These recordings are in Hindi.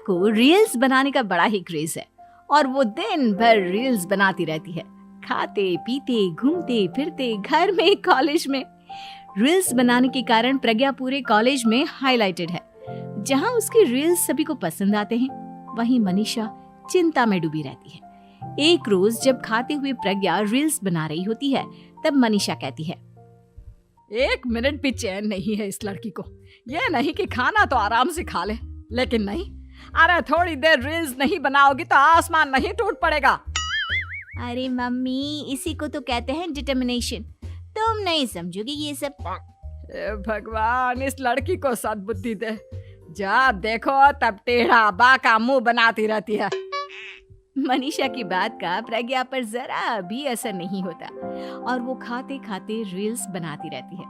को रील्स बनाने का बड़ा ही क्रेज है और वो दिन भर रील्स बनाती रहती है। खाते पीते घूमते फिरते घर में कॉलेज में रील्स बनाने के कारण प्रज्ञा पूरे कॉलेज में हाईलाइटेड है। जहां उसकी रील्स सभी को पसंद आते हैं, वहीं मनीषा चिंता में डूबी रहती है। एक रोज जब खाते हुए प्रज्ञा रील्स बना रही होती है, तब मनीषा कहती है, 1 मिनट भी चैन नहीं है इस लड़की को। ये नहीं कि खाना तो आराम से खा ले, लेकिन नहीं, अरे थोड़ी देर रील्स नहीं बनाओगी तो आसमान नहीं टूट पड़ेगा। अरे मम्मी, इसी को तो कहते हैं डिटर्मिनेशन। तुम नहीं समझोगी ये सब। हे भगवान, इस लड़की को सद्बुद्धि दे। जब देखो तब टेढ़ा बाका मुंह बनाती रहती है। मनीषा की बात का प्रज्ञा पर जरा भी असर नहीं होता और वो खाते खाते रील्स बनाती रहती है।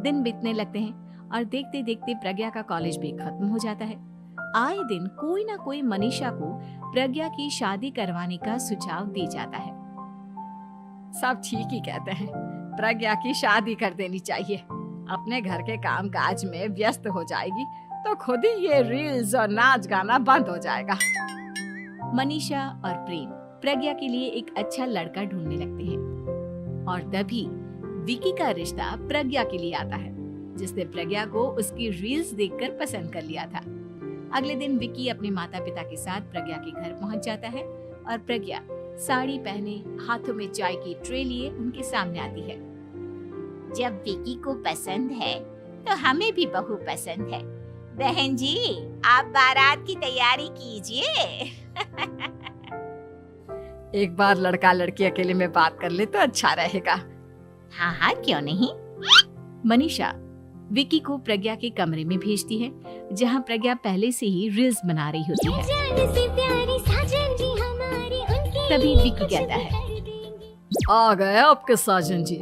दिन बीतने लगते हैं और देखते देखते प्रज्ञा का कॉलेज भी खत्म हो जाता है। आए दिन कोई ना कोई मनीषा को प्रज्ञा की शादी करवाने का सुझाव दे जाता है। सब ठीक ही कहते हैं, प्रज्ञा की शादी कर देनी चाहिए। अपने घर के काम काज में व्यस्त हो जाएगी तो खुद ही ये रील्स और नाच गाना बंद हो जाएगा। मनीषा और प्रेम प्रज्ञा के लिए एक अच्छा लड़का ढूंढने लगते हैं और तभी विकी का रिश्ता प्रज्ञा के लिए आता है, जिसने प्रज्ञा को उसकी रील्स देखकर पसंद कर लिया था। अगले दिन विकी अपने माता पिता के साथ प्रज्ञा के घर पहुंच जाता है और प्रज्ञा साड़ी पहने हाथों में चाय की ट्रे लिए उनके सामने आती है। जब विकी को पसंद है तो हमें भी बहू पसंद है। बहन जी, आप बारात की तैयारी कीजिए। एक बार लड़का लड़की अकेले में बात कर ले तो अच्छा रहेगा। हाँ हाँ, क्यों नहीं। मनीषा विकी को प्रज्ञा के कमरे में भेजती है, जहां प्रज्ञा पहले से ही रील्स बना रही होती है। तभी विकी कहता है, आ गए आपके साजन जी।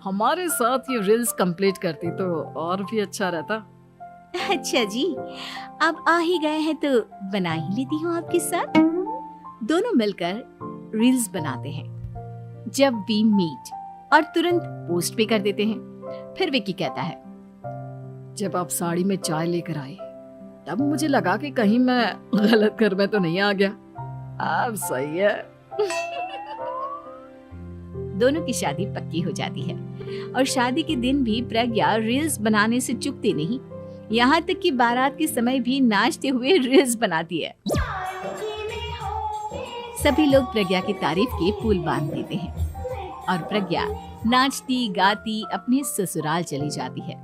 हमारे साथ ये रील्स कंप्लीट करती तो और भी अच्छा रहता। अच्छा जी, अब आ ही गए हैं तो बना ही लेती हूँ आपके साथ। दोनों मिलकर रील्स बनाते हैं। जब वी मीट और तुरंत पोस्ट भी कर देते हैं। फिर विकी कहता है, जब आप साड़ी में चाय लेकर आए तब मुझे लगा कि कहीं मैं गलत घर में तो नहीं आ गया। अब सही है। दोनों की शादी पक्की हो जाती है और शादी के दिन भी प्रज्ञा रील्स बनाने से चूकती नहीं। यहाँ तक कि बारात के समय भी नाचते हुए रील्स बनाती है। सभी लोग प्रज्ञा की तारीफ के पुल बांध देते हैं और प्रज्ञा नाचती गाती अपने ससुराल चली जाती है।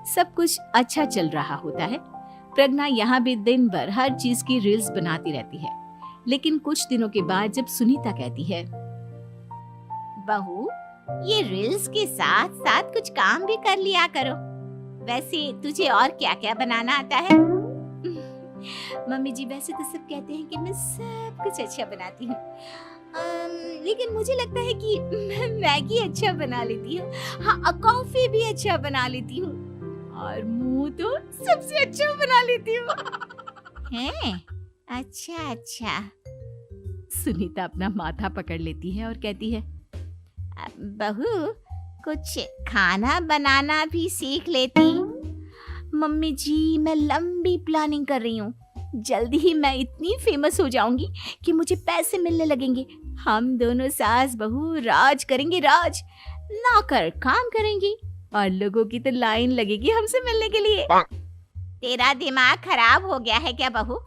सब कुछ अच्छा चल रहा होता है। प्रज्ञा यहाँ भी दिन भर हर चीज की रील्स बनाती रहती है। लेकिन कुछ दिनों के बाद जब सुनीता कहती है, बहू, ये रील्स के साथ साथ कुछ काम भी कर लिया करो। वैसे तुझे और क्या क्या बनाना आता है? मम्मी जी, वैसे तो सब कहते हैं कि मैं सब कुछ अच्छा बनाती हूँ, लेकिन मुझे लगता है कि मैं मैगी अच्छा बना लेती हूँ। हाँ, कॉफी भी अच्छा बना लेती हूँ और मुंह तो सबसे अच्छा बना लेती हूँ। हैं? अच्छा अच्छा। सुनीता अपना माथा पकड़ लेती है और कहती है, बहू, कुछ खाना बनाना भी सीख लेती। मम्मी जी, मैं लंबी प्लानिंग कर रही हूँ। जल्दी ही मैं इतनी फेमस हो जाऊंगी कि मुझे पैसे मिलने लगेंगे। हम दोनों सास बहू राज करेंगे, राज नौकर काम करेंगे और लोगों की तो लाइन लगेगी हमसे मिलने के लिए। तेरा दिमाग खराब हो गया है क्या बहू?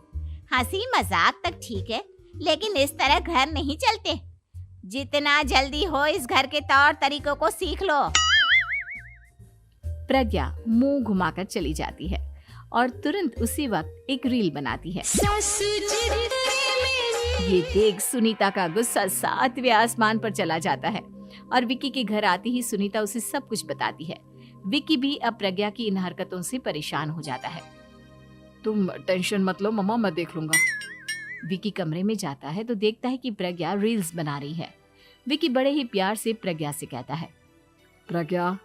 हंसी मजाक तक ठीक है, लेकिन इस तरह घर नहीं चलते। जितना जल्दी हो इस घर के तौर तरीकों को सीख लो। प्रज्ञा मुंह घुमाकर चली जाती है और तुरंत उसी वक्त एक रील बनाती है। ये देख सुनीता का गुस्सा 7वें आसमान पर चला जाता है और विकी के घर आती ही सुनीता उसे सब कुछ बताती है। विकी भी अब प्रज्ञा की इन हरकतों से परेशान हो जाता है। तुम टेंशन मत लो मम्मा, मैं देख लूंगा। विकी कमरे में जाता है तो देखता है कि प्रज्ञा रील्स बना रही है। विकी बड़े ही प्यार से प्रज्ञा से कहता है, प्रज्ञा,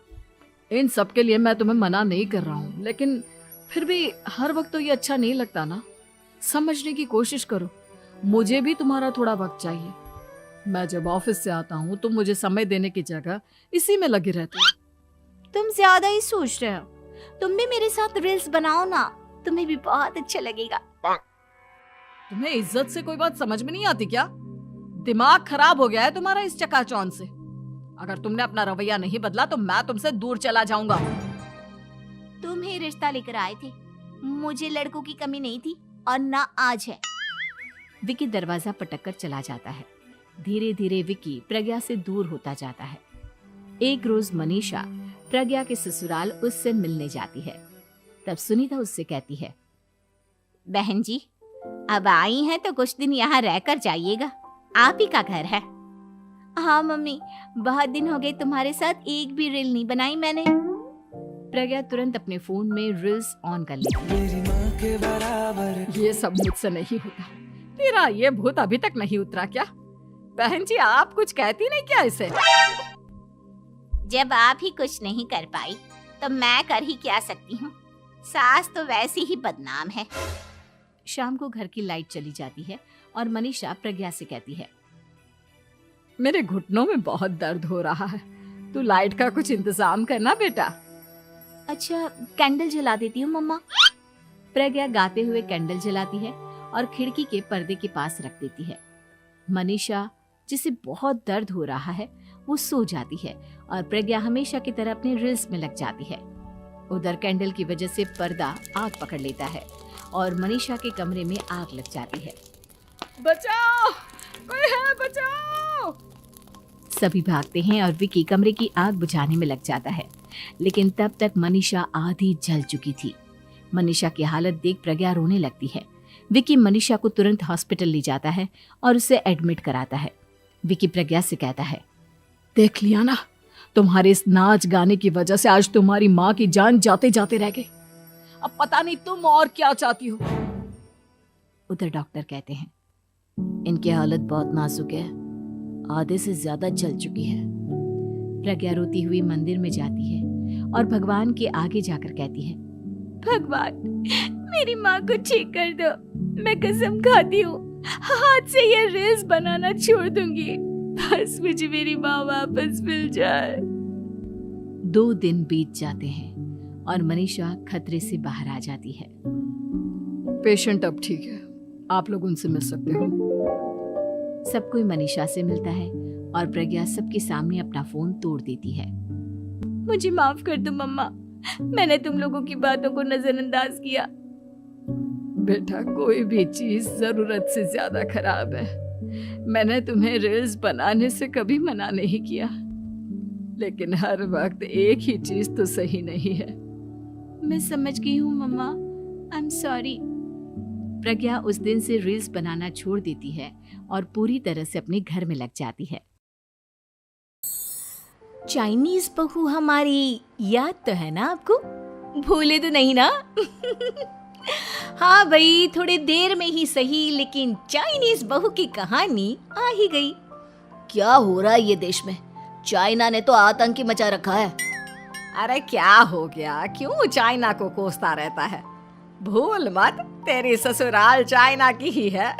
इन सब के लिए मैं तुम्हें मना नहीं कर रहा हूँ, लेकिन फिर भी हर वक्त तो ये अच्छा नहीं लगता ना। समझने की कोशिश करो, मुझे भी तुम्हारा थोड़ा वक्त चाहिए। मैं जब ऑफिस से आता हूँ तो मुझे समय देने की जगह इसी में लगी रहती है। तुम ज्यादा ही सोच रहे हो। तुम भी मेरे साथ रील्स बनाओ ना, तुम्हें भी बहुत अच्छा लगेगा। तुम्हें इज्जत से कोई बात समझ में नहीं आती क्या? दिमाग खराब हो गया है तुम्हारा इस चकाचौंध से। अगर तुमने अपना रवैया नहीं बदला तो मैं तुमसे दूर चला जाऊंगा। तुम ही रिश्ता लेकर आए थे, मुझे लड़कों की कमी नहीं थी और ना आज है। विकी दरवाजा पटक कर चला जाता है। धीरे धीरे विकी प्रज्ञा से दूर होता जाता है। एक रोज मनीषा प्रज्ञा के ससुराल उससे मिलने जाती है। तब सुनीता उससे कहती है, बहन जी अब आई हैं तो कुछ दिन यहाँ रहकर जाइएगा, आप ही का घर है। हाँ मम्मी, बहुत दिन हो गए तुम्हारे साथ एक भी रील नहीं बनाई मैंने। प्रज्ञा तुरंत अपने फोन में रील्स ऑन कर लेती है। ये सब मुझसे नहीं होता। तेरा ये भूत अभी तक नहीं उतरा क्या? बहन जी आप कुछ कहती नहीं क्या इसे? जब आप ही कुछ नहीं कर पाई तो मैं कर ही क्या सकती हूँ। सास तो वैसी ही बदनाम है। शाम को घर की लाइट चली जाती है और मनीषा प्रज्ञा से कहती है, मेरे घुटनों में बहुत दर्द हो रहा है, तू लाइट का कुछ इंतजाम करना बेटा। अच्छा कैंडल जला देती हूँ मम्मा। प्रज्ञा गाते हुए कैंडल जलाती है और खिड़की के पर्दे के पास रख देती है। मनीषा जिसे बहुत दर्द हो रहा है वो सो जाती है और प्रज्ञा हमेशा की तरह अपने रील्स में लग जाती है। उधर कैंडल की वजह से पर्दा आग पकड़ लेता है और मनीषा के कमरे में आग लग जाती है। बचाओ, कोई है, बचाओ। सभी भागते हैं और विकी कमरे की आग बुझाने में लग जाता है, लेकिन तब तक मनीषा आधी जल चुकी थी। मनीषा की हालत देख प्रज्ञा रोने लगती है। विकी मनीषा को तुरंत हॉस्पिटल ले जाता है और उसे एडमिट कराता है। विकी प्रज्ञा से कहता है, देख लिया ना, तुम्हारे इस नाच गाने की वजह से आज तुम्हारी माँ की जान जाते जाते रह गई। अब पता नहीं तुम और क्या चाहती हो। उधर डॉक्टर कहते हैं, इनकी हालत बहुत नाजुक है, आधे से ज्यादा जल चुकी है। प्रज्ञा रोती हुई मंदिर में जाती है और भगवान के आगे जाकर कहती है, भगवान मेरी माँ को ठीक कर दो, मैं कसम खाती हूँ हाथ से ये रील्स बनाना छोड़ दूंगी, बस मुझे मेरी माँ वापस मिल जाए। 2 दिन बीत जाते हैं और मनीषा खतरे से बाहर आ जाती है। पेशेंट अब ठीक है, आप लोग उनसे मिल सकते हो। सब कोई मनीषा से मिलता है और प्रज्ञा सबके सामने अपना फोन तोड़ देती है। मुझे माफ कर दो मम्मा, मैंने तुम लोगों की बातों को नजरअंदाज किया। बेटा कोई भी चीज जरूरत से ज्यादा खराब है। मैंने तुम्हें रील्स बनाने से कभी मना नहीं किया, लेकिन हर वक्त एक ही चीज तो सही नहीं है। मैं समझ गई हूँ मम्मा, आई एम सॉरी। प्रज्ञा उस दिन से रील्स बनाना छोड़ देती है और पूरी तरह से अपने घर में लग जाती है। चाइनीज बहू हमारी याद तो है ना आपको? भूले तो नहीं ना? हाँ भाई, थोड़ी देर में ही सही, लेकिन चाइनीज बहू की कहानी आ ही गई। क्या हो रहा है ये देश में? चाइना ने तो आतंक ही मचा रखा है। अरे क्या हो गया, क्यों चाइना को कोसता रहता है? भूल मत, तेरी ससुराल चाइना की ही है।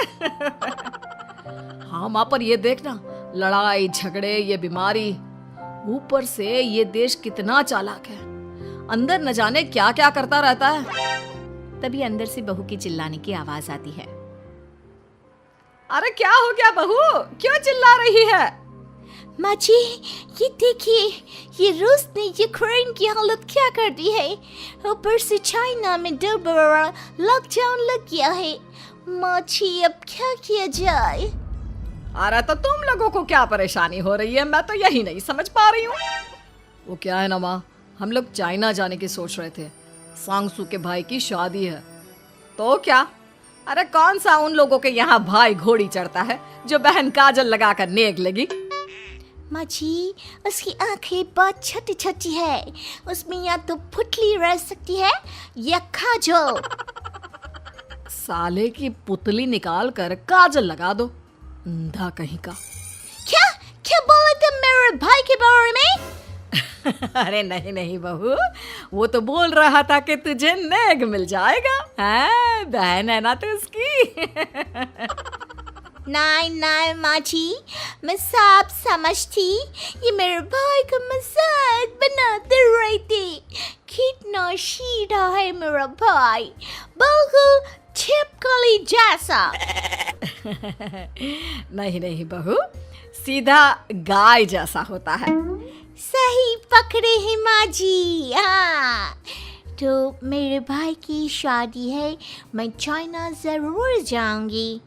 हाँ माँ, पर ये देखना, लड़ाई झगड़े, ये बीमारी, ऊपर से ये देश कितना चालाक है, अंदर न जाने क्या क्या करता रहता है। तभी अंदर से बहू की चिल्लाने की आवाज आती है। अरे क्या हो गया बहू, क्यों चिल्ला रही है? माँ जी, ये देखिए, ये रूस ने यूक्रेन की हालत क्या कर दी है। ऊपर से चाइना में 2 बड़ा लॉकडाउन लग गया है। माँ जी, अब क्या किया जाए? अरे तो तुम लोगों को क्या परेशानी हो रही है, मैं तो यही नहीं समझ पा रही हूँ। वो क्या है ना माँ, हम लोग चाइना जाने की सोच रहे थे, सांगसू के भाई की शादी है। तो क्या? अरे कौन सा उन लोगों के यहाँ भाई घोड़ी चढ़ता है जो बहन काजल लगाकर नेक लगी? माँ जी, उसकी आंखें बहुत छोटी छोटी है, उसमें या तो पुतली रह सकती है या काजल। साले की पुतली निकाल कर काजल लगा दो, अंधा कहीं का। क्या क्या बोले तुम मेरे भाई के बारे में? अरे नहीं नहीं बहू, वो तो बोल रहा था कि तुझे नेग मिल जाएगा। हाँ, बहन है ना तो उसकी। नहीं नहीं माँ जी, मैं सब समझती, ये मेरे भाई का मजाक बनाते रहते। कितना सीधा है मेरा भाई, बिल्कुल छिपकली जैसा। नहीं नहीं बहू, सीधा गाय जैसा होता है। सही पकड़े हैं माँ जी। हाँ, तो मेरे भाई की शादी है, मैं चाइना जरूर जाऊंगी।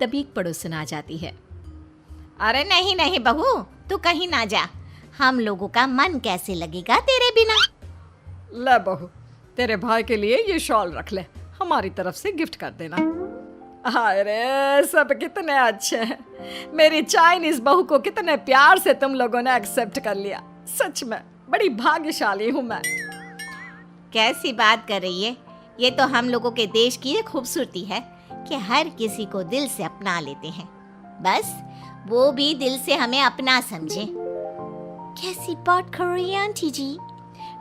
तभी एक पड़ोसन आ जाती है। अरे नहीं नहीं बहू, तू कहीं ना जा, हम लोगों का मन कैसे लगेगा तेरे बिना। ले बहू, तेरे भाई के लिए ये शॉल रख ले, हमारी तरफ से गिफ्ट कर देना। हाय रे, सब कितने अच्छे हैं। मेरी चाइनीज बहू को कितने प्यार से तुम लोगों ने एक्सेप्ट कर लिया। सच में बड़ी भाग्यशाली हूँ मैं। कैसी बात कर रही है? ये तो हम लोगों के देश की एक खूबसूरती है कि हर किसी को दिल से अपना लेते हैं, बस वो भी दिल से हमें अपना समझे। कैसी बात कर रही है आंटी जी?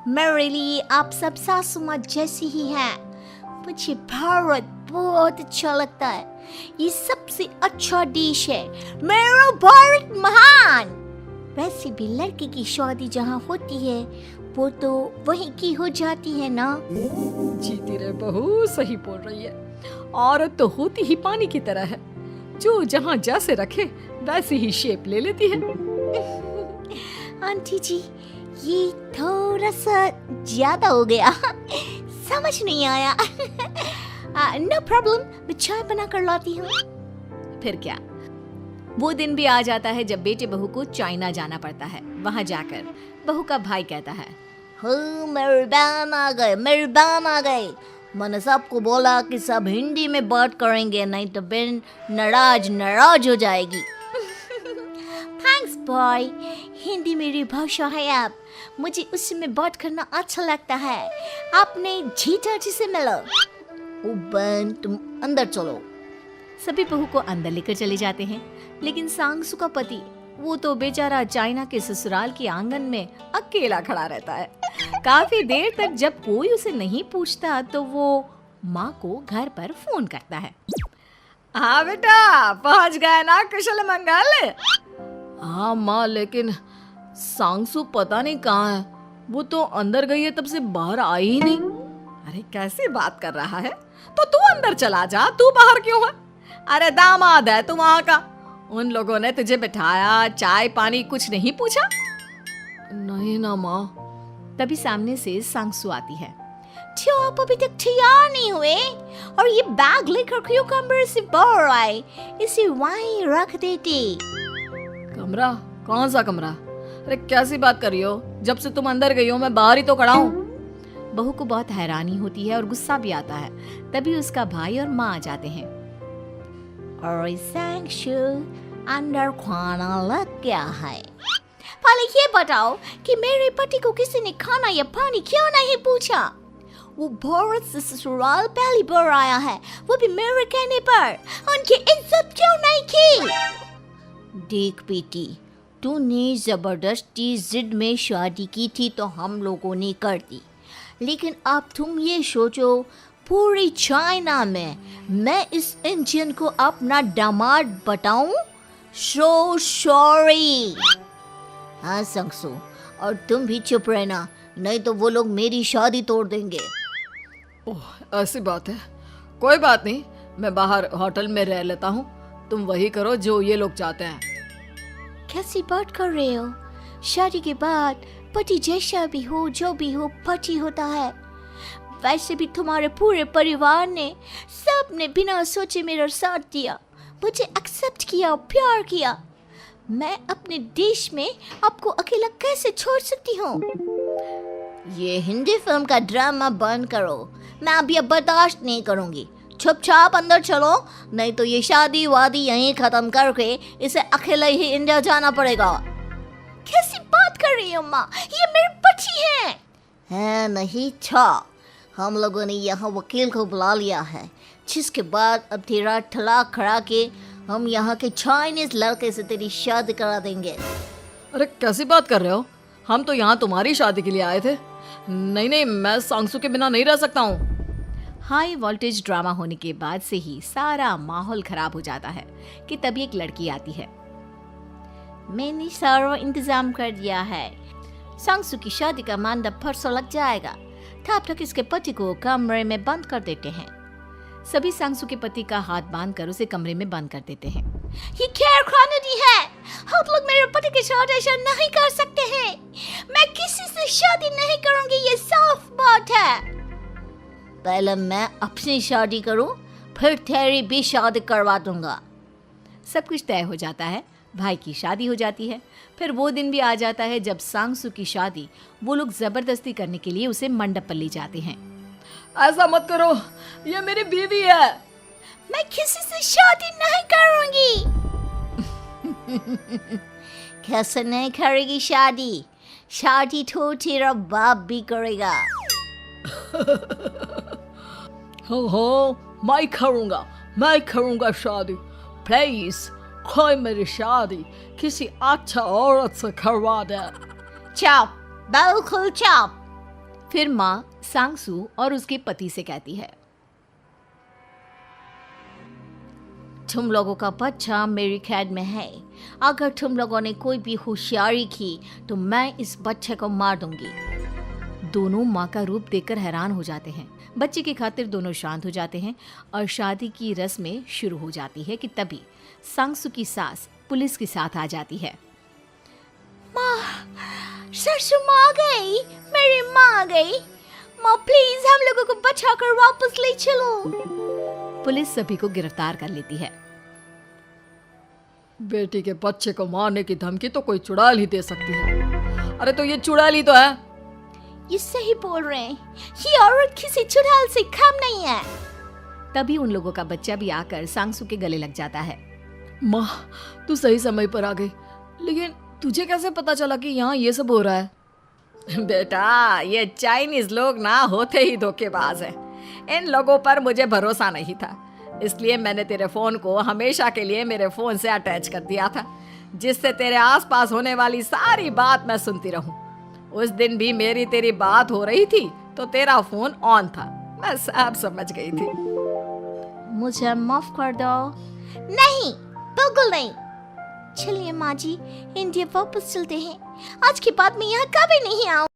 मेरे लिए आप सब सासू माँ जैसी ही हैं। मुझे भारत बहुत अच्छा लगता है, ये सबसे अच्छा देश है। मेरा भारत महान। वैसे भी लड़के की शादी जहाँ होती है वो तो वहीं की हो जाती है ना। जीती रे बहू, सही बोल रही है। औरत तो होती ही पानी की तरह है, जो जहाँ जैसे रखे वैसी ही शेप ले लेती है। आंटी जी, ये थोड़ा सा ज्यादा हो गया, समझ नहीं आया। नो प्रॉब्लम, मैं चाय बना कर लाती हूँ। फिर क्या, वो दिन भी आ जाता है जब बेटे बहू को चाइना जाना पड़ता है। वहाँ जाकर बहू का भाई कहता है, मेरे बहन आ गए, मेरे बहन आ गए। मैंने सबको बोला कि सब हिंदी में बात करेंगे, नहीं तो बहन नाराज हो जाएगी। थैंक्स बॉय, हिंदी मेरी भाषा है। आप मुझे उसमें बात करना अच्छा लगता है। आपने जीजा जी से मिलो। ओ बहन, तुम अंदर चलो। सभी बहू को अंदर लेकर चले जाते हैं, लेकिन सांगसू का पति, वो तो बेचारा चाइना के ससुराल के आंगन में अकेला खड़ा रहता है। काफी देर तक जब कोई उसे नहीं पूछता तो वो माँ को घर पर फोन करता है। हाँ बेटा, पहुँच गए ना कुशल मंगल? हाँ माँ, लेकिन सांगसू पता नहीं कहाँ है। वो तो अंदर गई है, तब से बाहर आई ही नहीं। अरे कैसी बात कर रहा है? तो तू अंदर चला जा, तू बाहर क्यों है? अरे दामाद है तू वहाँ का, उन लोगों ने तुझे बिठाया, चाय पानी कुछ नहीं पूछा? नहीं ना माँ। तभी सामने से सांगसू आती है। क्यों आप अभी तक तैयार नहीं हुए? और ये बैग लेकर क्यों कमरे से बाहर आए? इसे वहीं रख देते। कमरा? कौन सा कमरा? अरे कैसी बात कर रही हो? जब से तुम अंदर गई हो मैं बाहर ही तो खड़ा हूँ। बहू को बहुत हैरानी होती है और गुस्सा भी आता है। तभी उसका भाई और माँ आ जाते हैं। और सांगसू, अंदर खाना लग गया है। पहले ये बताओ कि मेरे पति को किसी ने खाना या पानी क्यों नहीं पूछा? वो भारत से ससुराल पहली बार आया है, वो भी मेरे कहने पर। उनकी इज्जत क्यों नहीं की? देख बेटी, तूने जबरदस्ती जिद में शादी की थी तो हम लोगों ने कर दी, लेकिन अब तुम ये सोचो, पूरी चाइना में मैं इस इंडियन को अपना दामाद बताऊं? So sorry. हाँ सांगसू, और तुम भी चुप रहना, नहीं तो वो लोग मेरी शादी तोड़ देंगे। ओह, ऐसी बात है। कोई बात नहीं, मैं बाहर होटल में रह लेता हूँ, तुम वही करो जो ये लोग चाहते हैं। कैसी बात कर रहे हो? शादी के बाद पति जैसा भी हो, जो भी हो, पति होता है। वैसे भी तुम्हारे पूरे परिवार ने, सबने बिना सोचे मेरा साथ दिया, मुझे एक्सेप्ट किया, प्यार किया। मैं अपने देश में आपको अकेला कैसे छोड़ सकती हूँ? ये हिंदी फिल्म का ड्रामा बंद करो, मैं अभी अब बर्दाश्त नहीं करूँगी। चुपचाप अंदर चलो, नहीं तो ये शादी वादी यहीं खत्म करके इसे अकेले ही इंडिया जाना पड़ेगा। कैसी बात कर रही हो माँ? ये मेरे पति हैं। है नहीं था, हम लोगों ने यहाँ वकील को बुला लिया है, जिसके बाद अब तेरा तलाक करा के हम यहाँ के चाइनीज लड़के से तेरी शादी करा देंगे। अरे कैसी बात कर रहे हो? हम तो यहाँ तुम्हारी शादी के लिए आए थे। नहीं नहीं, मैं सांगसू के बिना नहीं रह सकता हूँ। हाई वोल्टेज ड्रामा होने के बाद से ही सारा माहौल खराब हो जाता है कि तभी एक लड़की आती है। मैंने सारा इंतजाम कर दिया है। सांगसू की शादी का मंडप परसों लग जाएगा, तब तक इसके पति को कमरे में बंद कर देते हैं। सभी सांगसू के पति का हाथ बांधकर उसे कमरे में बंद कर देते हैं। ये क्या खानदानी है? आप लोग मेरे पति के साथ ऐसा नहीं कर सकते हैं। मैं किसी से शादी नहीं करूंगी, ये साफ बात है। पहले मैं अपनी शादी करूं, फिर तेरी भी शादी करवा दूंगा। सब कुछ तय हो जाता है। भाई की शादी हो जाती है। फिर वो दिन भी आ जाता है जब सांगसू की शादी वो लोग जबरदस्ती करने के लिए उसे मंडप पर ले जाते हैं। ऐसा मत करो, ये मेरी बीवी है। मैं किसी से शादी नहीं करूंगी। कैसे नहीं करेगी शादी? शादी तो तेरा बाप भी करेगा। हो मैं करूंगा शादी। प्लीज कोई मेरी शादी किसी अच्छा औरत से करवा दे। चुप, बिल्कुल चुप। फिर माँ सांगसू और उसके पति से कहती है, तुम लोगों का बच्चा मेरी कैद में है। अगर तुम लोगों ने कोई भी होशियारी की तो मैं इस बच्चे को मार दूंगी। दोनों माँ का रूप देखकर हैरान हो जाते हैं। बच्चे की खातिर दोनों शांत हो जाते हैं और शादी की रस्में शुरू हो जाती है कि तभी सांगसू की सास पुलिस के साथ आ जाती है। माँ, ससुर माँ आ गई, मेरी माँ आ गई। माँ प्लीज हम लोगों को बचाकर वापस ले चलो। पुलिस सभी को गिरफ्तार कर लेती है। बेटी के बच्चे को मारने की धमकी तो कोई चुड़ैल ही दे सकती है। अरे तो ये चुड़ैल ही तो है। ये सही बोल रहे हैं, ये औरत किसी चुड़ैल से कम नहीं है। तभी उन लोगों का बच्चा भी आकर सांगसू के गले लग जाता है। माँ, तू सही समय पर आ गई, लेकिन तुझे कैसे पता चला कि यहाँ ये सब हो रहा है? बेटा, ये चाइनीज लोग ना होते ही धोखेबाज हैं। इन लोगों पर मुझे भरोसा नहीं था, इसलिए मैंने तेरे फोन को हमेशा के लिए मेरे फोन से अटैच कर दिया था, जिससे तेरे आसपास होने वाली सारी बात मैं सुनती रहूं। उस दिन भी मेरी तेरी बात हो रही थी तो तेरा फोन ऑन था, मैं सब समझ गई थी। मुझे माफ कर दो। नहीं, बिल्कुल नहीं। चलिए माँ जी, इंडिया वापस चलते हैं। आज के बाद मैं यहाँ कभी नहीं आऊँ।